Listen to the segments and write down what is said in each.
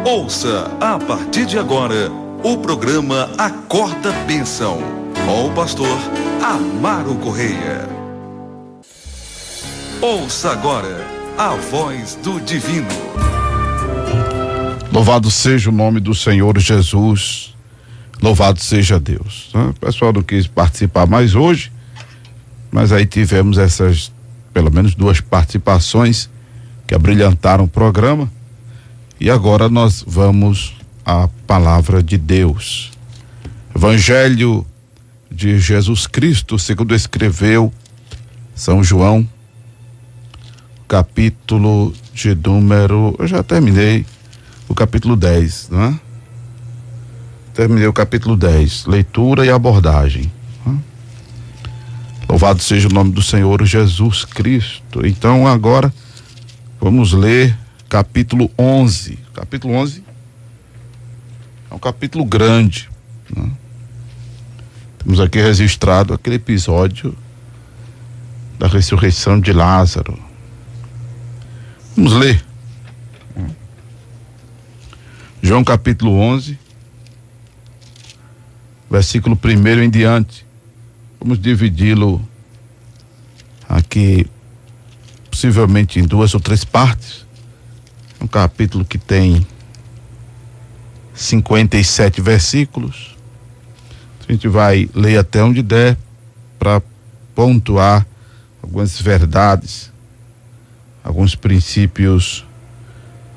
Ouça a partir de agora o programa Acorda Bênção, com o pastor Amaro Correia. Ouça agora a voz do divino. Louvado seja o nome do Senhor Jesus, louvado seja Deus. O pessoal não quis participar mais hoje, mas aí tivemos essas, pelo menos 2 participações que abrilhantaram o programa. E agora nós vamos à palavra de Deus. Evangelho de Jesus Cristo, segundo escreveu São João, capítulo de número, eu já terminei o capítulo 10, não é? Terminei o capítulo 10, leitura e abordagem. Louvado seja o nome do Senhor Jesus Cristo. Então agora vamos ler capítulo 11. Capítulo 11 é um capítulo grande, né? Temos aqui registrado aquele episódio da ressurreição de Lázaro. Vamos ler. João capítulo 11, versículo 1 em diante. Vamos dividi-lo aqui possivelmente em 2 ou 3 partes. Um capítulo que tem 57 versículos. A gente vai ler até onde der para pontuar algumas verdades, alguns princípios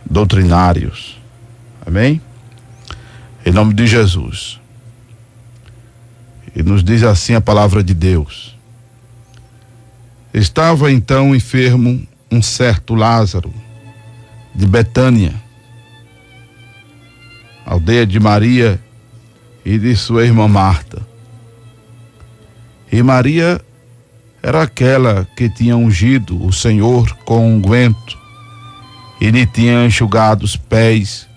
doutrinários. Amém? Em nome de Jesus. E nos diz assim a palavra de Deus. Estava então enfermo um certo Lázaro, de Betânia, aldeia de Maria e de sua irmã Marta. E Maria era aquela que tinha ungido o Senhor com unguento e lhe tinha enxugado os pés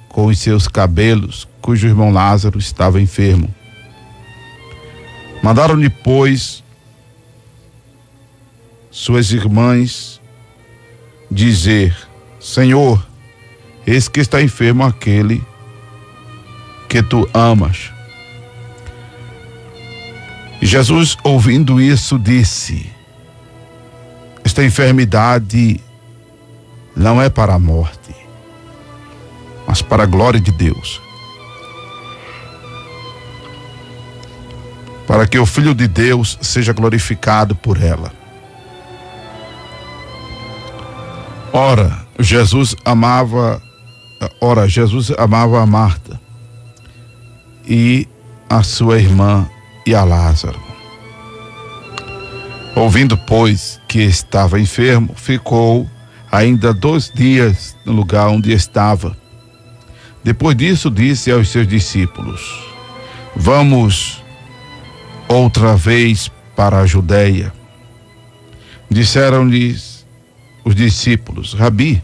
com os seus cabelos, cujo irmão Lázaro estava enfermo. Mandaram-lhe, pois, suas irmãs dizer: Senhor, eis que está enfermo aquele que tu amas. E Jesus, ouvindo isso, disse: esta enfermidade não é para a morte, mas para a glória de Deus, para que o Filho de Deus seja glorificado por ela. Ora, Jesus amava a Marta e a sua irmã e a Lázaro. Ouvindo, pois, que estava enfermo, ficou ainda 2 dias no lugar onde estava. Depois disso, disse aos seus discípulos: vamos outra vez para a Judeia. Disseram-lhes os discípulos: Rabi,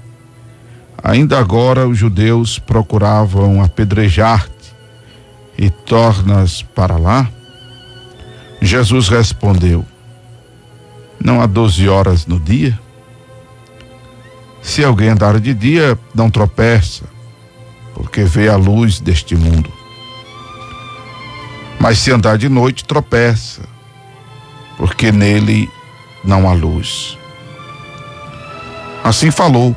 ainda agora os judeus procuravam apedrejar-te e tornas para lá? Jesus respondeu: não há 12 horas no dia? Se alguém andar de dia, não tropeça, porque vê a luz deste mundo. Mas se andar de noite, tropeça, porque nele não há luz. Assim falou.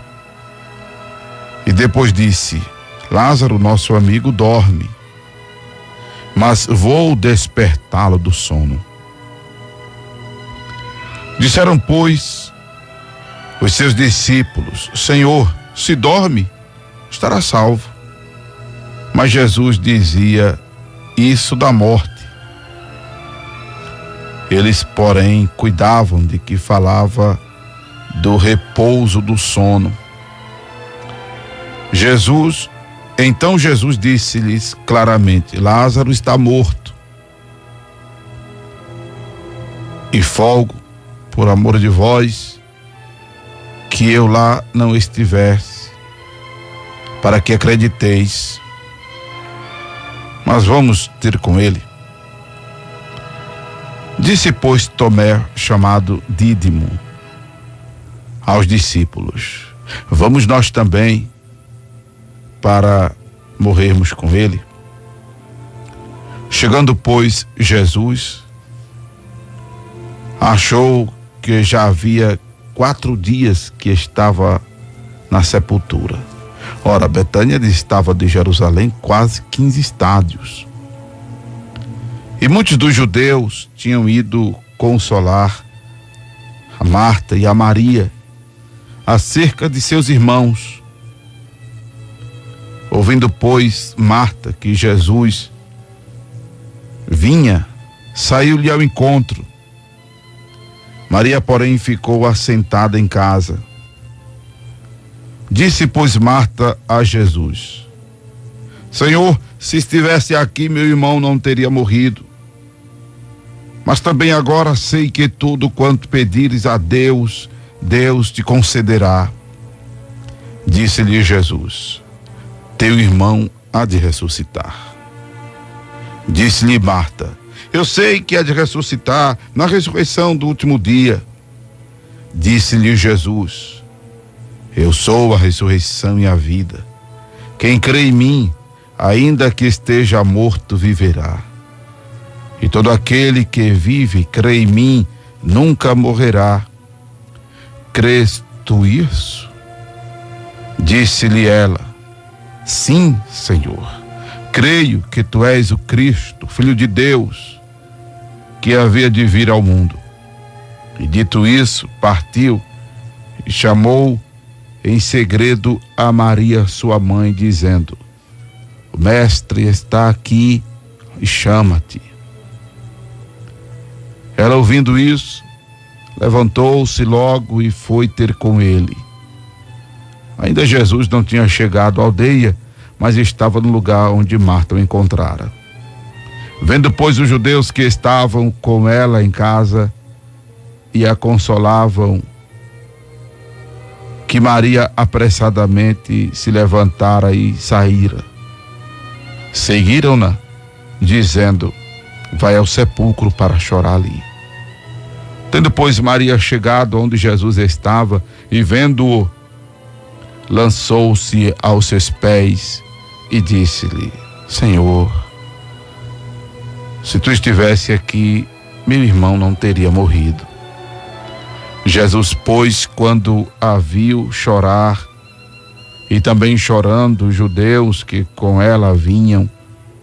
E depois disse: Lázaro, nosso amigo, dorme, mas vou despertá-lo do sono. Disseram, pois, os seus discípulos: Senhor, se dorme, estará salvo. Mas Jesus dizia isso da morte. Eles, porém, cuidavam de que falava do repouso do sono. Então Jesus disse-lhes claramente: Lázaro está morto. E folgo, por amor de vós, que eu lá não estivesse, para que acrediteis. Mas vamos ter com ele. Disse, pois, Tomé, chamado Dídimo, aos discípulos: vamos nós também. para morrermos com ele. Chegando, pois, Jesus, achou que já havia 4 dias que estava na sepultura. Ora, Betânia distava de Jerusalém quase 15 estádios. E muitos dos judeus tinham ido consolar a Marta e a Maria acerca de seus irmãos. Ouvindo, pois, Marta que Jesus vinha, saiu-lhe ao encontro. Maria, porém, ficou assentada em casa. Disse, pois, Marta a Jesus: Senhor, se estivesse aqui, meu irmão não teria morrido. Mas também agora sei que tudo quanto pedires a Deus, Deus te concederá. Disse-lhe Jesus: Teu irmão há de ressuscitar. Disse-lhe Marta: Eu sei que há de ressuscitar na ressurreição do último dia. Disse-lhe Jesus: Eu sou a ressurreição e a vida. Quem crê em mim, ainda que esteja morto, viverá. E todo aquele que vive e crê em mim, nunca morrerá. Crês tu isso? Disse-lhe ela: Sim, Senhor. Creio que tu és o Cristo, Filho de Deus, que havia de vir ao mundo. E dito isso, partiu e chamou em segredo a Maria, sua mãe, dizendo: O Mestre está aqui e chama-te. Ela, ouvindo isso, levantou-se logo e foi ter com ele. Ainda Jesus não tinha chegado à aldeia, mas estava no lugar onde Marta o encontrara. Vendo, pois, os judeus que estavam com ela em casa e a consolavam, que Maria apressadamente se levantara e saíra, seguiram-na, dizendo: Vai ao sepulcro para chorar ali. Tendo, pois, Maria chegado onde Jesus estava e vendo-o, lançou-se aos seus pés e disse-lhe: Senhor, se tu estivesse aqui, meu irmão não teria morrido. Jesus, pois, quando a viu chorar, e também chorando os judeus que com ela vinham,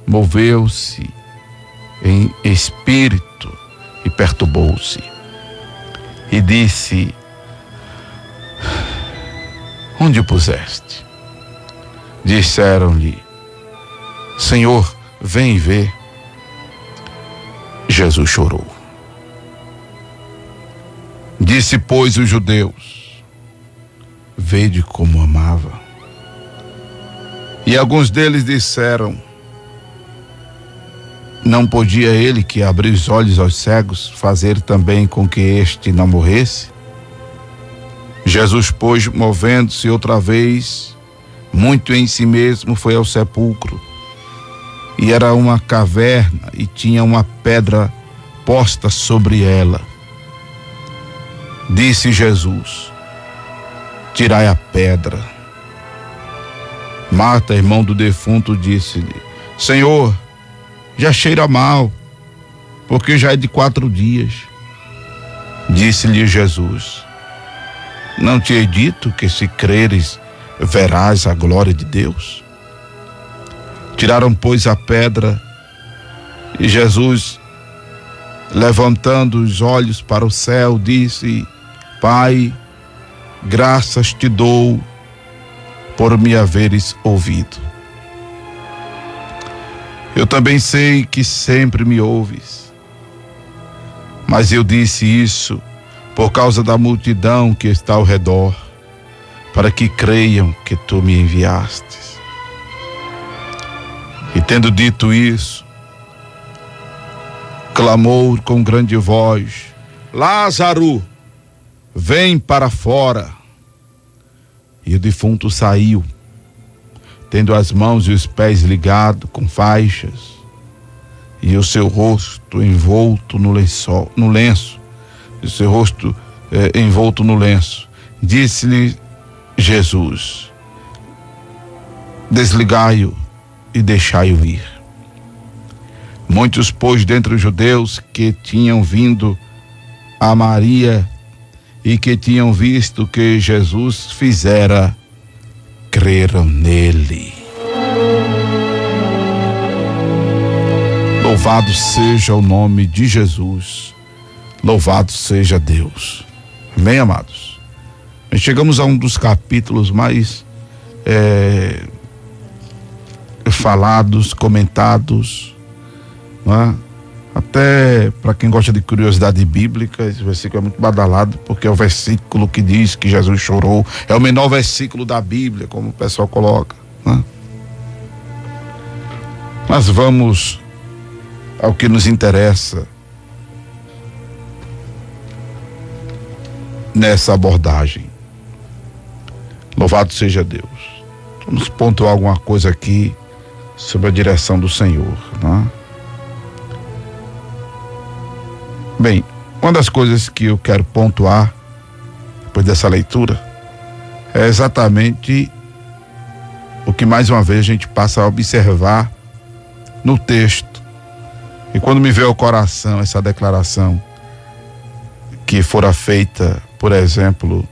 moveu-se em espírito e perturbou-se. E disse: Onde o puseste? Disseram-lhe: Senhor, vem e vê. Jesus chorou. Disse, pois, os judeus: Vede como amava. E alguns deles disseram: Não podia ele que abriu os olhos aos cegos fazer também com que este não morresse? Jesus, pois, movendo-se outra vez, muito em si mesmo, foi ao sepulcro. E era uma caverna e tinha uma pedra posta sobre ela. Disse Jesus: Tirai a pedra. Marta, irmão do defunto, disse-lhe: Senhor, já cheira mal, porque já é de 4 dias. Disse-lhe Jesus: Não te hei dito que se creres, verás a glória de Deus? Tiraram, pois, a pedra, e Jesus, levantando os olhos para o céu, disse: Pai, graças te dou por me haveres ouvido. Eu também sei que sempre me ouves, mas eu disse isso por causa da multidão que está ao redor, para que creiam que tu me enviastes. E tendo dito isso, clamou com grande voz: Lázaro, vem para fora. E o defunto saiu, tendo as mãos e os pés ligados com faixas, e o seu rosto envolto no lenço, o seu rosto envolto no lenço. Disse-lhe Jesus: desligai-o e deixai-o ir. Muitos, pois, dentre os judeus que tinham vindo a Maria e que tinham visto que Jesus fizera, creram nele. Louvado seja o nome de Jesus. Louvado seja Deus. Amém, amados? Chegamos a um dos capítulos mais falados, comentados, não é? Até para quem gosta de curiosidade bíblica, esse versículo é muito badalado, porque é o versículo que diz que Jesus chorou. É o menor versículo da Bíblia, como o pessoal coloca, né? Mas vamos ao que nos interessa nessa abordagem. Louvado seja Deus. Vamos pontuar alguma coisa aqui sobre a direção do Senhor, né? Bem, uma das coisas que eu quero pontuar depois dessa leitura é exatamente o que mais uma vez a gente passa a observar no texto. E quando me veio ao coração essa declaração que fora feita, por exemplo,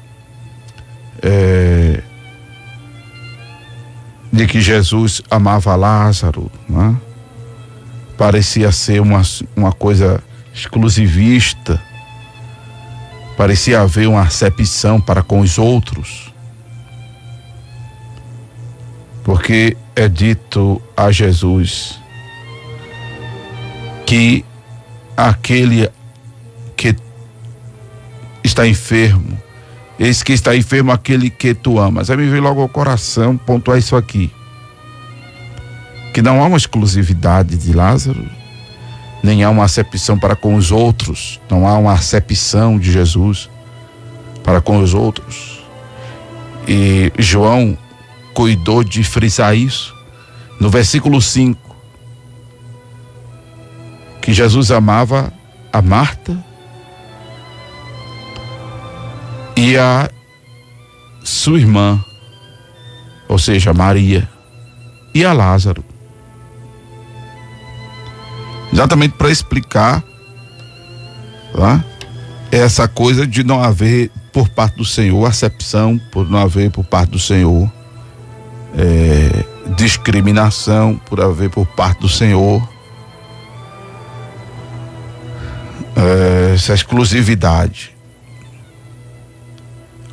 de que Jesus amava Lázaro, né? Parecia ser uma coisa exclusivista, parecia haver uma acepção para com os outros, porque é dito a Jesus que aquele que está enfermo, eis que está enfermo aquele que tu amas. Aí me veio logo ao coração pontuar isso aqui, que não há uma exclusividade de Lázaro, nem há uma acepção para com os outros, não há uma acepção de Jesus para com os outros. E João cuidou de frisar isso no versículo 5, que Jesus amava a Marta e a sua irmã, ou seja, Maria, e a Lázaro. Exatamente para explicar, tá? Essa coisa de não haver por parte do Senhor acepção, por não haver por parte do Senhor discriminação, por haver por parte do Senhor essa exclusividade.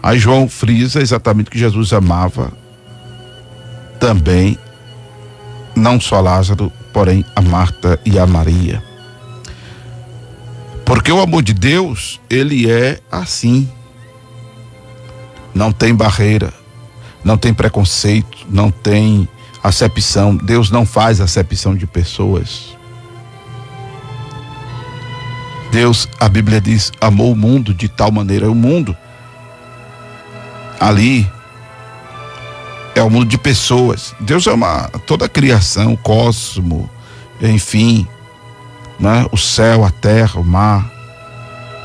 Aí João frisa exatamente que Jesus amava também não só Lázaro, porém a Marta e a Maria. Porque o amor de Deus, ele é assim. Não tem barreira, não tem preconceito, não tem acepção. Deus não faz acepção de pessoas. Deus, a Bíblia diz, amou o mundo de tal maneira. O mundo ali é um mundo de pessoas. Deus ama toda a criação, o cosmo, enfim, né? O céu, a terra, o mar,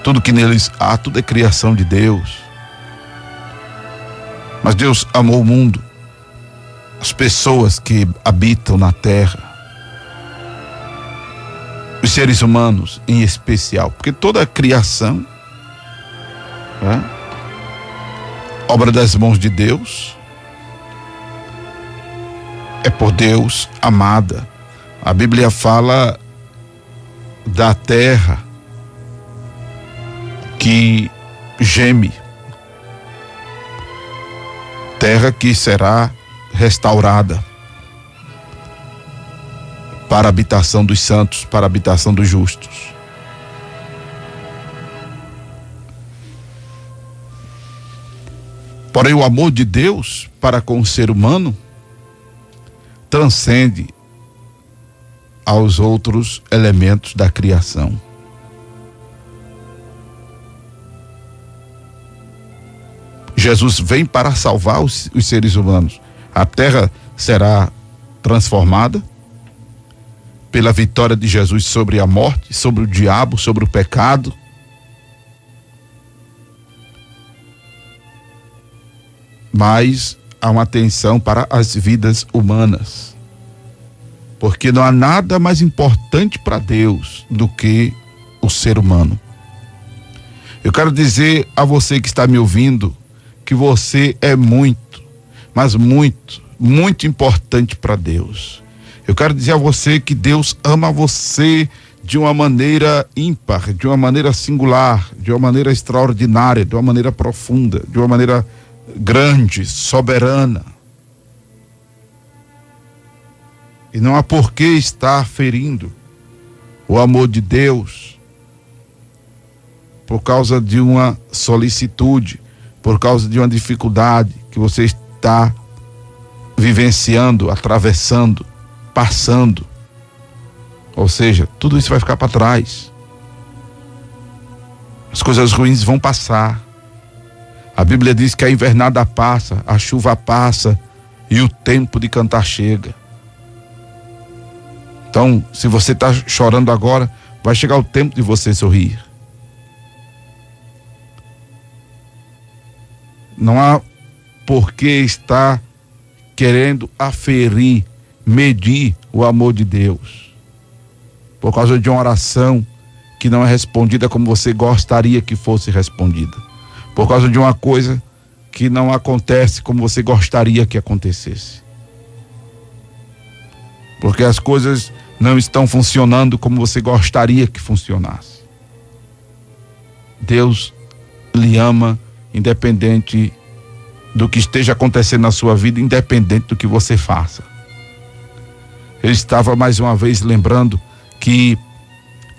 tudo que neles há, tudo é criação de Deus. Mas Deus amou o mundo, as pessoas que habitam na terra, os seres humanos em especial, porque toda a criação, né? Obra das mãos de Deus, é por Deus amada. A Bíblia fala da terra que geme, terra que será restaurada para a habitação dos santos, para a habitação dos justos. Porém, o amor de Deus para com o ser humano transcende aos outros elementos da criação. Jesus vem para salvar os seres humanos. A terra será transformada pela vitória de Jesus sobre a morte, sobre o diabo, sobre o pecado. Mas há uma atenção para as vidas humanas. Porque não há nada mais importante para Deus do que o ser humano. Eu quero dizer a você que está me ouvindo que você é muito, mas muito, muito importante para Deus. Eu quero dizer a você que Deus ama você de uma maneira ímpar, de uma maneira singular, de uma maneira extraordinária, de uma maneira profunda, de uma maneira grande, soberana. E não há por que estar ferindo o amor de Deus por causa de uma solicitude, por causa de uma dificuldade que você está vivenciando, atravessando, passando. Ou seja, tudo isso vai ficar para trás. As coisas ruins vão passar. A Bíblia diz que a invernada passa, a chuva passa e o tempo de cantar chega. Então, se você está chorando agora, vai chegar o tempo de você sorrir. Não há por que estar querendo aferir, medir o amor de Deus por causa de uma oração que não é respondida como você gostaria que fosse respondida, por causa de uma coisa que não acontece como você gostaria que acontecesse, porque as coisas não estão funcionando como você gostaria que funcionasse. Deus lhe ama independente do que esteja acontecendo na sua vida, independente do que você faça. Eu estava mais uma vez lembrando que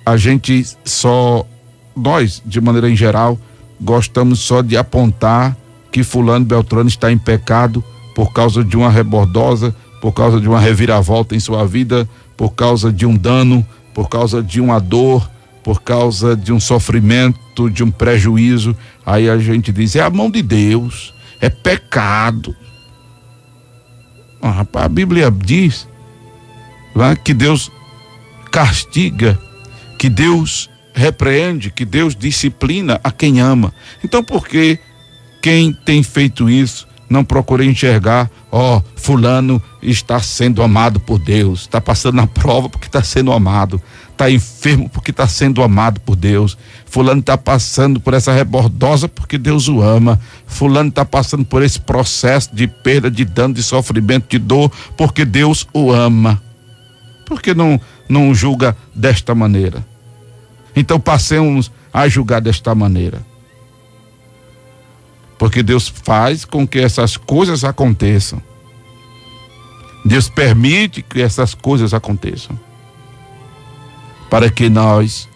a gente nós, de maneira em geral, gostamos só de apontar que fulano Beltrano está em pecado por causa de uma rebordosa, por causa de uma reviravolta em sua vida, por causa de um dano, por causa de uma dor, por causa de um sofrimento, de um prejuízo. Aí a gente diz, é a mão de Deus, é pecado. A Bíblia diz, né, que Deus castiga, que Deus repreende, que Deus disciplina a quem ama. Então por que quem tem feito isso não procura enxergar, fulano está sendo amado por Deus, está passando na prova porque está sendo amado, está enfermo porque está sendo amado por Deus, fulano está passando por essa rebordosa porque Deus o ama, fulano está passando por esse processo de perda, de dano, de sofrimento, de dor, porque Deus o ama. Por que não julga desta maneira? Então passemos a julgar desta maneira. Porque Deus faz com que essas coisas aconteçam. Deus permite que essas coisas aconteçam. Para que nós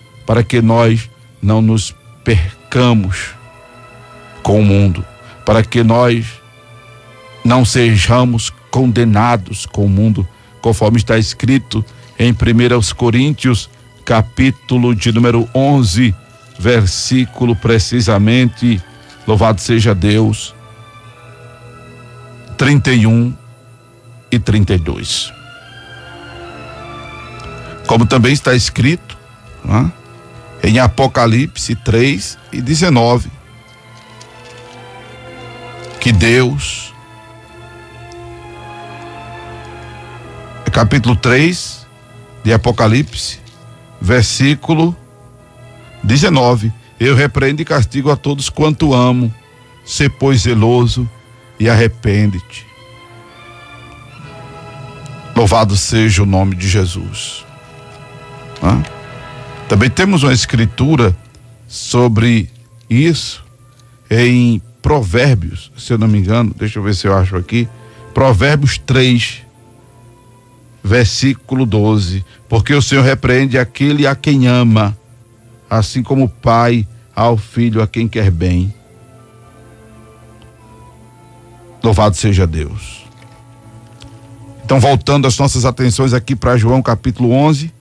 não nos percamos com o mundo. Para que nós não sejamos condenados com o mundo, conforme está escrito em 1 Coríntios, capítulo de número 11, versículo precisamente, louvado seja Deus, 31 e 32. Como também está escrito, né, em Apocalipse 3 e 19, que Deus, capítulo 3 de Apocalipse, versículo 19, eu repreendo e castigo a todos quanto amo, sê pois zeloso e arrepende-te. Louvado seja o nome de Jesus. Também temos uma escritura sobre isso em Provérbios, se eu não me engano, deixa eu ver se eu acho aqui, Provérbios 3, versículo 12, porque o Senhor repreende aquele a quem ama, assim como o pai ao filho a quem quer bem. Louvado seja Deus. Então, voltando as nossas atenções aqui para João capítulo 11,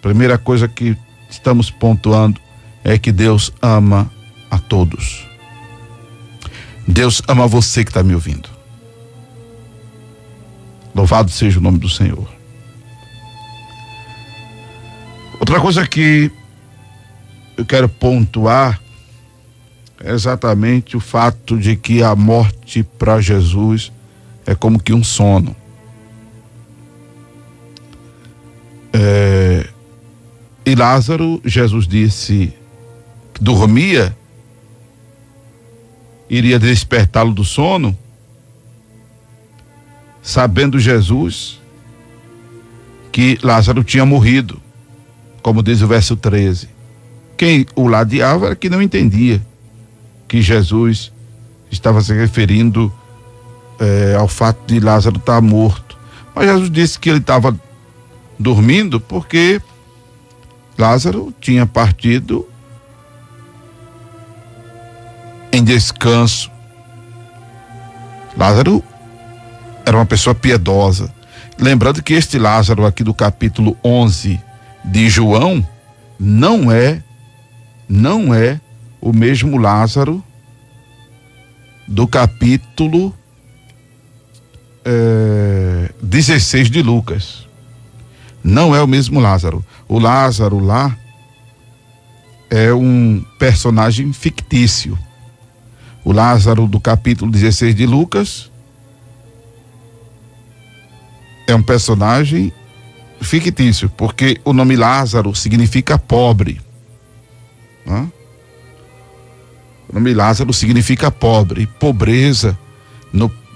primeira coisa que estamos pontuando é que Deus ama a todos. Deus ama você que está me ouvindo. Louvado seja o nome do Senhor. Outra coisa que eu quero pontuar é exatamente o fato de que a morte para Jesus é como que um sono. E Lázaro, Jesus disse que dormia, iria despertá-lo do sono, sabendo Jesus que Lázaro tinha morrido, como diz o verso 13. Quem o ladeava era que não entendia que Jesus estava se referindo ao fato de Lázaro estar morto. Mas Jesus disse que ele estava dormindo porque Lázaro tinha partido em descanso. Lázaro era uma pessoa piedosa. Lembrando que este Lázaro aqui do capítulo 11 de João não é o mesmo Lázaro do capítulo 16 de Lucas. Não é o mesmo Lázaro. O Lázaro lá é um personagem fictício. O Lázaro do capítulo 16 de Lucas é um personagem fictício, porque o nome Lázaro significa pobre. O nome Lázaro significa pobre. Pobreza,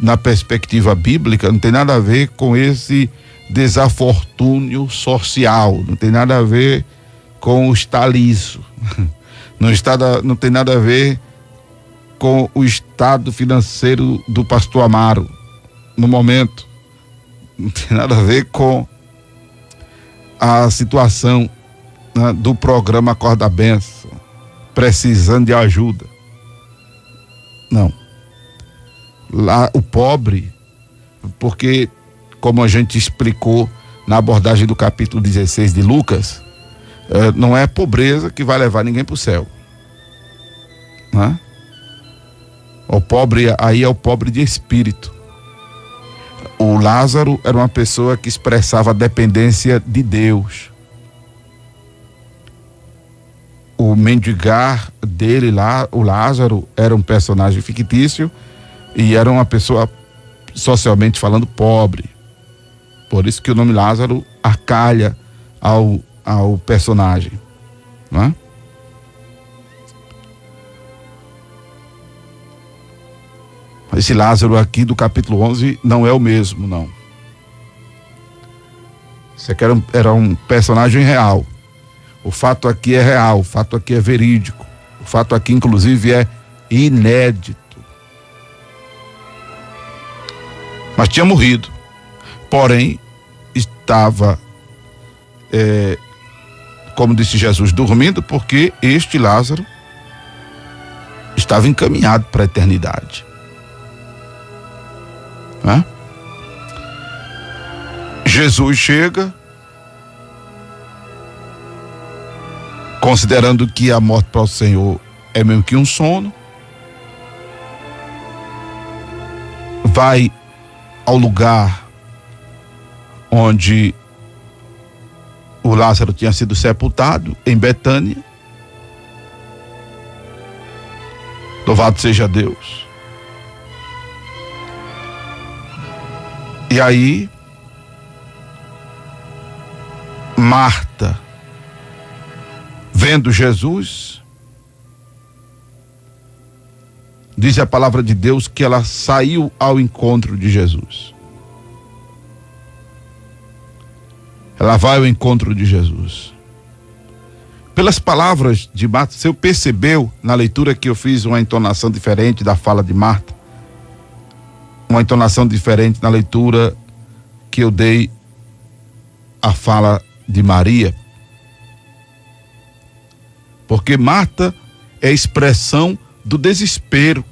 na perspectiva bíblica, não tem nada a ver com esse desafortúnio social, não tem nada a ver com o estar liso, não tem nada a ver com o estado financeiro do pastor Amaro no momento, não tem nada a ver com a situação, né, do programa Acorda Benção, precisando de ajuda. Não. Lá o pobre, porque como a gente explicou na abordagem do capítulo 16 de Lucas, não é pobreza que vai levar ninguém para o céu, né? O pobre aí é o pobre de espírito. O Lázaro era uma pessoa que expressava a dependência de Deus. O mendigar dele lá, o Lázaro, era um personagem fictício e era uma pessoa, socialmente falando, pobre. Por isso que o nome Lázaro acalha ao personagem, não é? Esse Lázaro aqui do capítulo 11 não é o mesmo, não. Isso aqui era um personagem real. O fato aqui é real, o fato aqui é verídico. O fato aqui, inclusive, é inédito. Mas tinha morrido. Porém, estava, como disse Jesus, dormindo, porque este Lázaro estava encaminhado para a eternidade. Né? Jesus chega, considerando que a morte para o Senhor é mesmo que um sono, vai ao lugar onde o Lázaro tinha sido sepultado, em Betânia. Louvado seja Deus. E aí, Marta, vendo Jesus, diz a palavra de Deus que ela saiu ao encontro de Jesus. Ela vai ao encontro de Jesus. Pelas palavras de Marta, você percebeu na leitura que eu fiz uma entonação diferente da fala de Marta? Uma entonação diferente na leitura que eu dei à fala de Maria? Porque Marta é a expressão do desespero.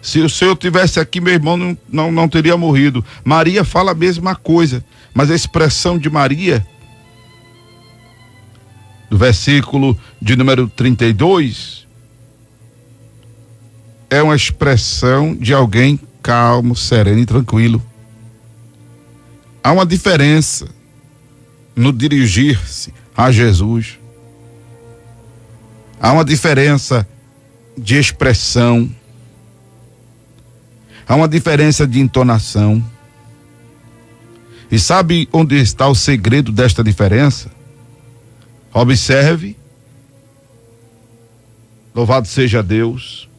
Se o Senhor tivesse aqui, meu irmão não teria morrido. Maria fala a mesma coisa, mas a expressão de Maria, do versículo de número 32, é uma expressão de alguém calmo, sereno e tranquilo. Há uma diferença no dirigir-se a Jesus. Há uma diferença de expressão. Há uma diferença de entonação. E sabe onde está o segredo desta diferença? Observe, louvado seja Deus,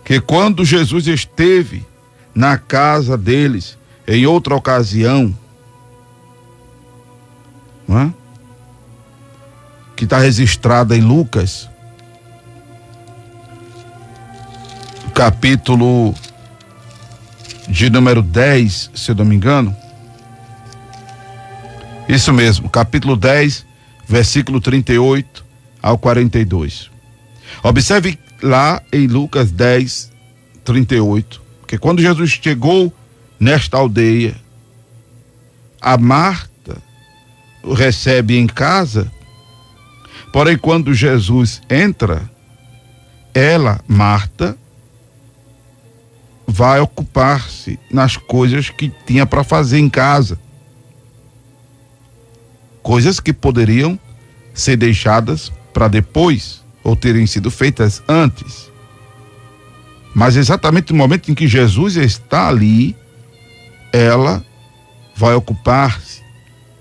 que quando Jesus esteve na casa deles, em outra ocasião, não é? Que está registrada em Lucas, capítulo de número 10, se eu não me engano. Isso mesmo, capítulo 10, versículo 38 ao 42. Observe lá em Lucas 10, 38, que quando Jesus chegou nesta aldeia, a Marta o recebe em casa, porém quando Jesus entra, ela, Marta, vai ocupar-se nas coisas que tinha para fazer em casa. Coisas que poderiam ser deixadas para depois, ou terem sido feitas antes. Mas exatamente no momento em que Jesus está ali, ela vai ocupar-se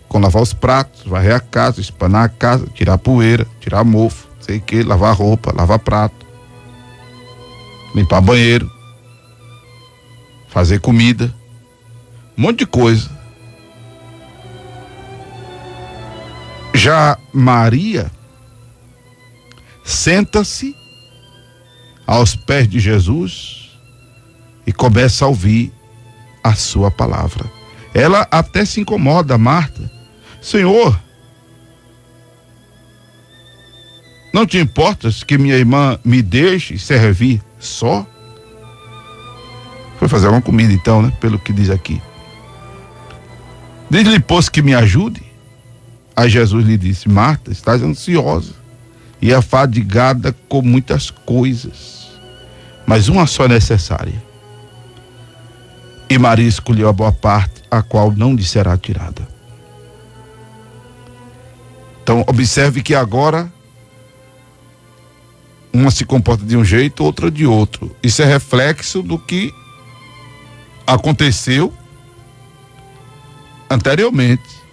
com lavar os pratos, varrer a casa, espanar a casa, tirar poeira, tirar mofo, sei que, lavar roupa, lavar prato, limpar banheiro, fazer comida, um monte de coisa. Já Maria senta-se aos pés de Jesus e começa a ouvir a sua palavra. Ela até se incomoda, Marta. Senhor, não te importas que minha irmã me deixe servir só? Foi fazer uma comida então, né? Pelo que diz aqui. Diz-lhe, pois, que me ajude. Aí Jesus lhe disse, Marta, estás ansiosa e afadigada com muitas coisas, mas uma só é necessária. E Maria escolheu a boa parte, a qual não lhe será tirada. Então, observe que agora uma se comporta de um jeito, outra de outro. Isso é reflexo do que aconteceu anteriormente,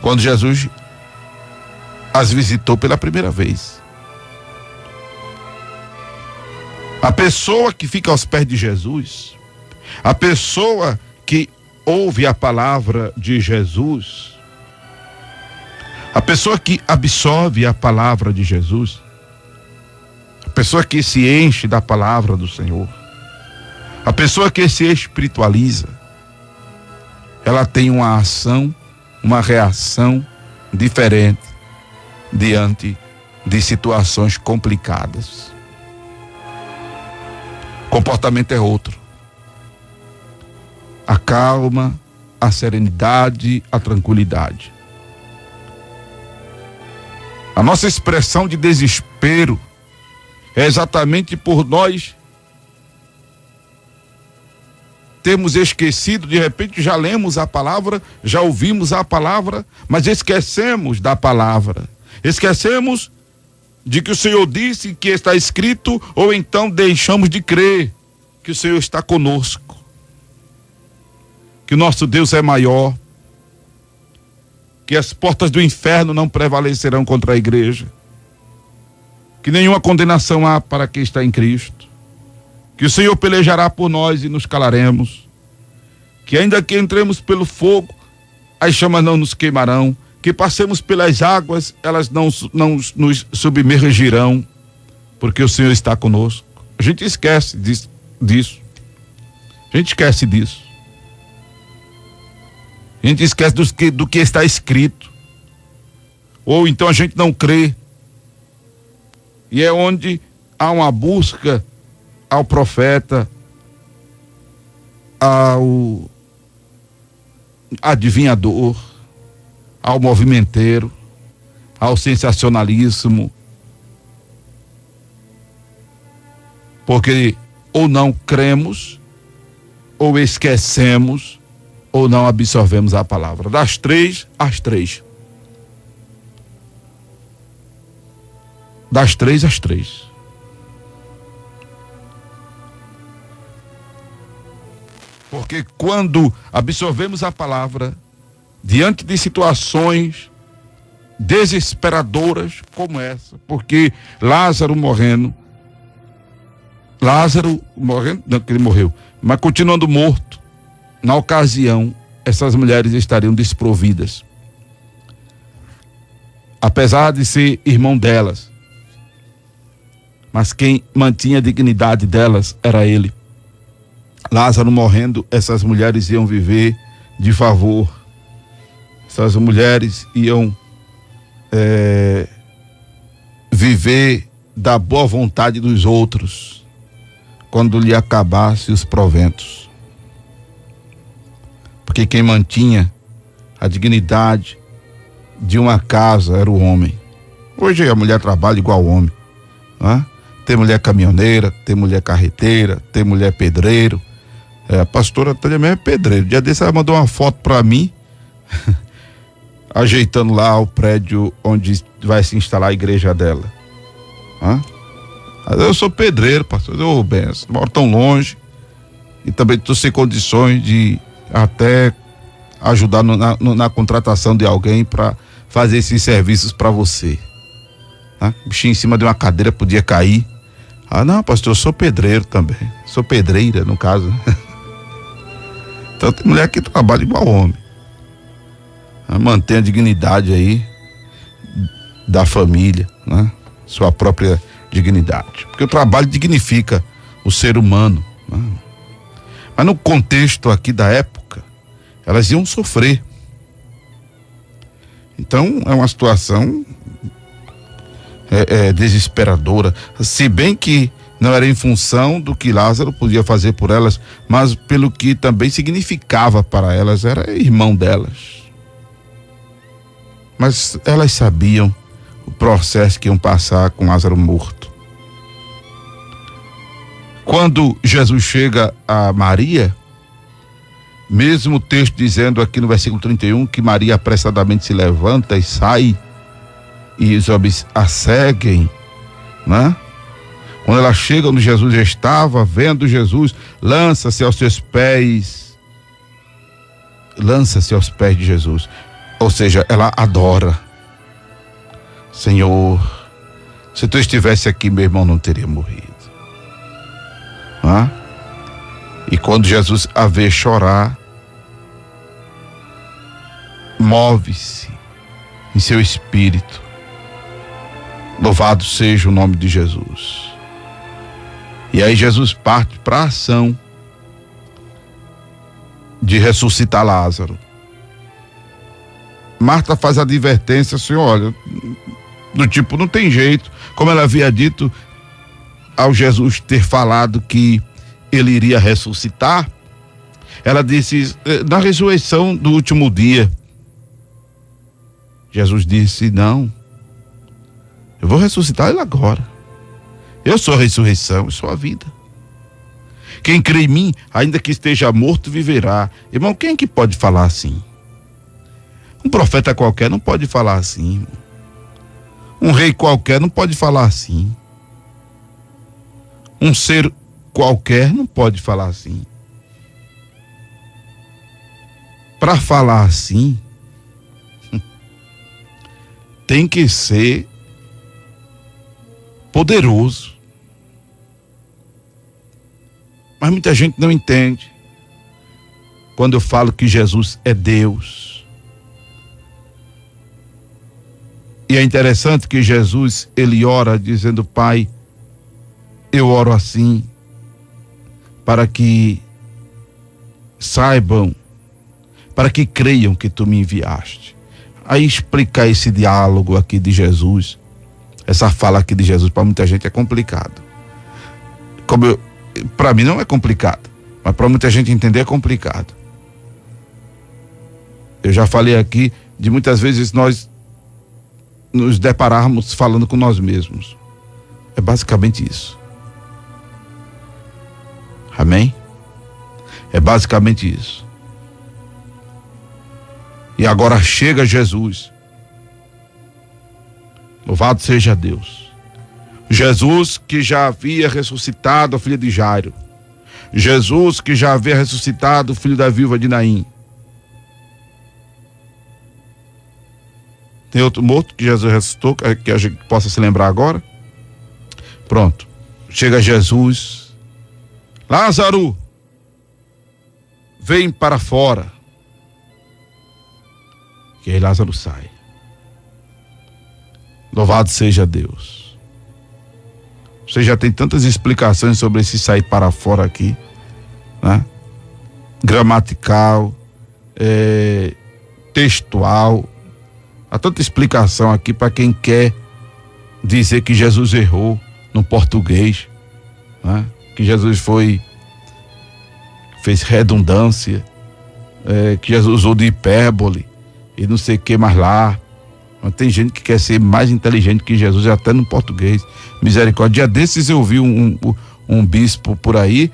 quando Jesus as visitou pela primeira vez. A pessoa que fica aos pés de Jesus, a pessoa que ouve a palavra de Jesus, a pessoa que absorve a palavra de Jesus, a pessoa que se enche da palavra do Senhor, a pessoa que se espiritualiza, ela tem uma ação, uma reação diferente diante de situações complicadas. O comportamento é outro. A calma, a serenidade, a tranquilidade. A nossa expressão de desespero é exatamente por nós termos esquecido, de repente já lemos a palavra, já ouvimos a palavra, mas esquecemos da palavra. Esquecemos de que o Senhor disse que está escrito, ou então deixamos de crer que o Senhor está conosco, que o nosso Deus é maior, que as portas do inferno não prevalecerão contra a igreja, que nenhuma condenação há para quem está em Cristo, que o Senhor pelejará por nós e nos calaremos, que ainda que entremos pelo fogo, as chamas não nos queimarão, que passemos pelas águas, elas não nos submergirão, porque o Senhor está conosco. A gente esquece disso. A gente esquece disso. A gente esquece do que está escrito. Ou então a gente não crê. E é onde há uma busca ao profeta, ao adivinhador, ao movimenteiro, ao sensacionalismo, porque ou não cremos, ou esquecemos, ou não absorvemos a palavra. Das três, às três. Das três às três. Porque quando absorvemos a palavra, diante de situações desesperadoras como essa, porque Lázaro morrendo, não que ele morreu, mas continuando morto, na ocasião, essas mulheres estariam desprovidas. Apesar de ser irmão delas, mas quem mantinha a dignidade delas era ele. Lázaro morrendo, essas mulheres iam viver de favor. Essas mulheres iam viver da boa vontade dos outros quando lhe acabasse os proventos. Porque quem mantinha a dignidade de uma casa era o homem. Hoje a mulher trabalha igual ao homem, né? Tem mulher caminhoneira, tem mulher carreteira, tem mulher pedreiro. A pastora Tânia mesmo é pedreiro. Dia desse ela mandou uma foto para mim ajeitando lá o prédio onde vai se instalar a igreja dela. Eu sou pedreiro, pastor. Eu benção, moro tão longe e também estou sem condições de até ajudar na contratação de alguém para fazer esses serviços para você. O bichinho em cima de uma cadeira podia cair. Não, pastor, eu sou pedreiro também. Sou pedreira, no caso. Então tem mulher que trabalha igual homem. Mantém a dignidade aí da família, né? Sua própria dignidade. Porque o trabalho dignifica o ser humano, né? Mas no contexto aqui da época, elas iam sofrer. Então é uma situação desesperadora. Se bem que não era em função do que Lázaro podia fazer por elas, mas pelo que também significava para elas, era irmão delas. Mas elas sabiam o processo que iam passar com Lázaro morto. Quando Jesus chega a Maria, mesmo o texto dizendo aqui no versículo 31 que Maria apressadamente se levanta e sai e os homens a seguem, né? Quando ela chega onde Jesus já estava, vendo Jesus, lança-se aos pés de Jesus. Ou seja, ela adora. Senhor, se tu estivesse aqui, meu irmão não teria morrido. E quando Jesus a vê chorar, move-se em seu espírito. Louvado seja o nome de Jesus. E aí Jesus parte para a ação de ressuscitar Lázaro. Marta faz a advertência assim, olha, do tipo, não tem jeito, como ela havia dito ao Jesus ter falado que ele iria ressuscitar, ela disse, na ressurreição do último dia. Jesus disse, não, eu vou ressuscitar ele agora. Eu sou a ressurreição, eu sou a vida. Quem crê em mim, ainda que esteja morto, viverá. Irmão, quem é que pode falar assim? Um profeta qualquer não pode falar assim. Um rei qualquer não pode falar assim. Um ser qualquer não pode falar assim. Para falar assim, tem que ser poderoso. Mas muita gente não entende. Quando eu falo que Jesus é Deus. E é interessante que Jesus, ele ora dizendo, Pai, eu oro assim, para que saibam, para que creiam que tu me enviaste. Aí explicar esse diálogo aqui de Jesus, essa fala aqui de Jesus, para muita gente é complicado. Para mim não é complicado, mas para muita gente entender é complicado. Eu já falei aqui de muitas vezes nós nos depararmos falando com nós mesmos. É basicamente isso. Amém? É basicamente isso. E agora chega Jesus. Louvado seja Deus. Jesus que já havia ressuscitado a filha de Jairo. Jesus que já havia ressuscitado o filho da viúva de Naim. Tem outro morto que Jesus ressuscitou, que a gente possa se lembrar agora? Pronto. Chega Jesus. Lázaro, vem para fora. E aí Lázaro sai. Louvado seja Deus. Você já tem tantas explicações sobre esse sair para fora aqui, né? Gramatical, textual. Há tanta explicação aqui para quem quer dizer que Jesus errou no português, né? Que Jesus fez redundância, que Jesus usou de hipérbole e não sei o que mais lá. Mas tem gente que quer ser mais inteligente que Jesus até no português. Misericórdia. Dia desses eu vi um bispo por aí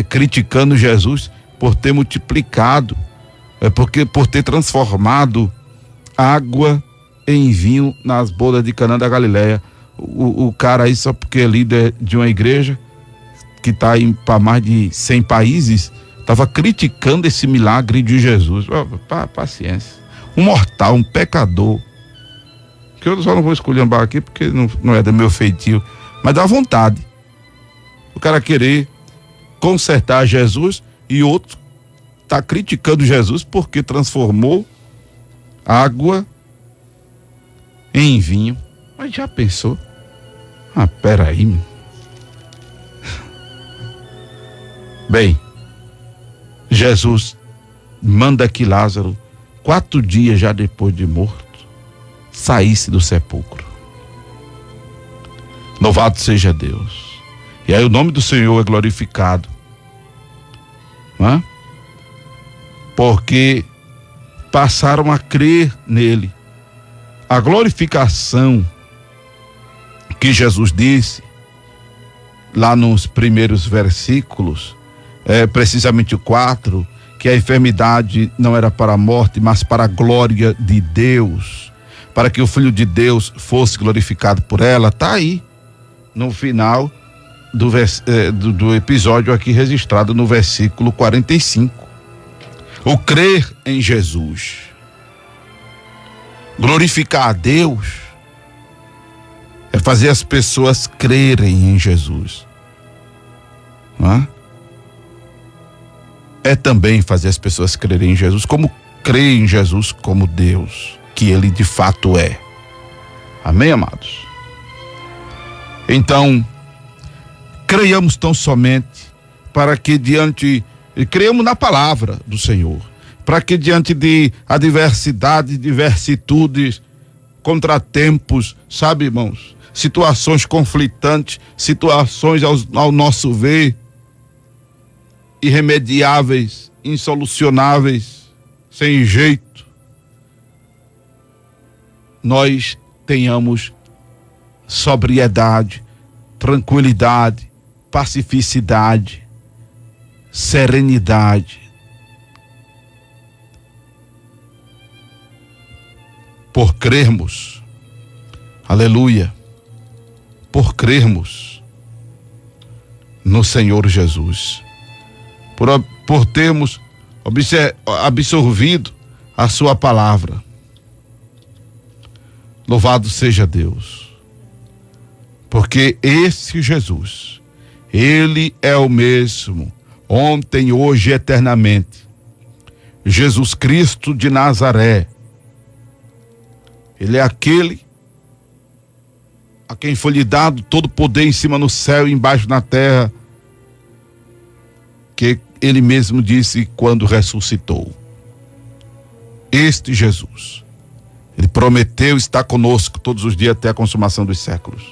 criticando Jesus por ter multiplicado, por ter transformado água em vinho nas bodas de Caná da Galileia. O cara aí, só porque é líder de uma igreja que está para mais de 100 países, estava criticando esse milagre de Jesus. Paciência. Um mortal, um pecador, que eu só não vou esculhambar aqui porque não é do meu feitio, mas dá vontade o cara querer consertar Jesus e outro tá criticando Jesus porque transformou água em vinho. Mas já pensou? Peraí. Bem, Jesus manda que Lázaro, 4 dias já depois de morto, saísse do sepulcro. Louvado seja Deus. E aí o nome do Senhor é glorificado, não é? Porque passaram a crer nele. A glorificação que Jesus disse lá nos primeiros versículos, precisamente o 4, que a enfermidade não era para a morte, mas para a glória de Deus, para que o Filho de Deus fosse glorificado por ela, está aí no final do episódio aqui registrado no versículo 45. O crer em Jesus, glorificar a Deus, é fazer as pessoas crerem em Jesus, não é? É também fazer as pessoas crerem em Jesus, como crer em Jesus como Deus, que Ele de fato é. Amém, amados? Então, creiamos tão somente para que creiamos na palavra do Senhor, para que diante de adversidades, diversitudes, contratempos, sabe, irmãos, situações conflitantes, situações ao nosso ver irremediáveis, insolucionáveis, sem jeito, nós tenhamos sobriedade, tranquilidade, pacificidade, serenidade, por crermos, aleluia, por crermos no Senhor Jesus, por termos absorvido a sua palavra. Louvado seja Deus, porque esse Jesus, Ele é o mesmo, ontem, hoje e eternamente. Jesus Cristo de Nazaré, Ele é aquele a quem foi lhe dado todo poder em cima no céu e embaixo na terra, que Ele mesmo disse quando ressuscitou. Este Jesus, Ele prometeu estar conosco todos os dias até a consumação dos séculos.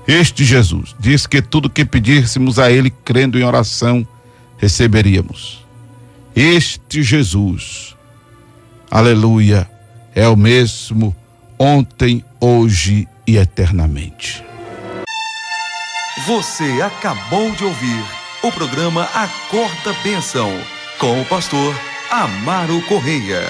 Este Jesus diz que tudo que pedíssemos a Ele, crendo em oração, receberíamos. Este Jesus, aleluia, é o mesmo ontem, hoje e eternamente. Você acabou de ouvir o programa Acorda Bênção, com o pastor Amaro Correia.